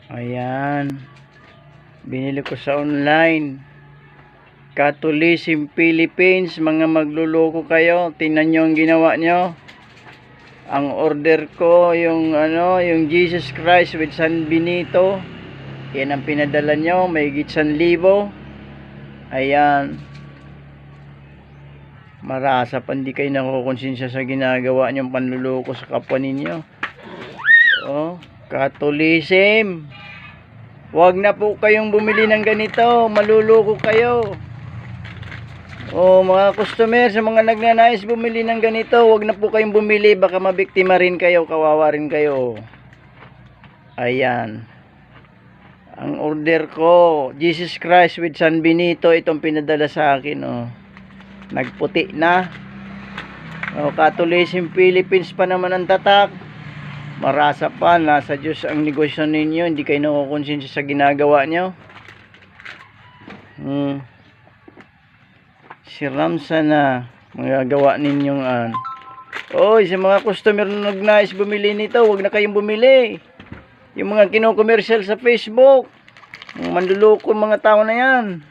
Ayan. Binili ko sa online. Catholicism Philippines. Mga magluloko kayo. Tingnan nyo ang ginawa nyo. Ang order ko, yung Jesus Christ with San Benito. Yan ang pinadala nyo. May higit 1,000. Ayan. Marasa pa, hindi kayo nakukonsensya sa ginagawa nyong panluloko sa kapwa ninyo. Oh, Catholicism. Huwag na po kayong bumili ng ganito. Maluloko kayo. Oh, mga customer, sa mga nagnanais bumili ng ganito, huwag na po kayong bumili. Baka mabiktima rin kayo, kawawa rin kayo. Ayan. Ang order ko, Jesus Christ with San Benito. Itong pinadala sa akin, oh. Nagputi na. Oh, Catholicism Philippines pa naman ang tatak. Marasa pa, nasa Diyos ang negosyo ninyo. Hindi kayo nakukonsensya sa ginagawa nyo. Siramsa na magagawa ninyong Oy, sa mga customer na nagnais bumili nito, huwag na kayong bumili. Yung mga kino-commercial sa Facebook, manluloko mga tao na yan.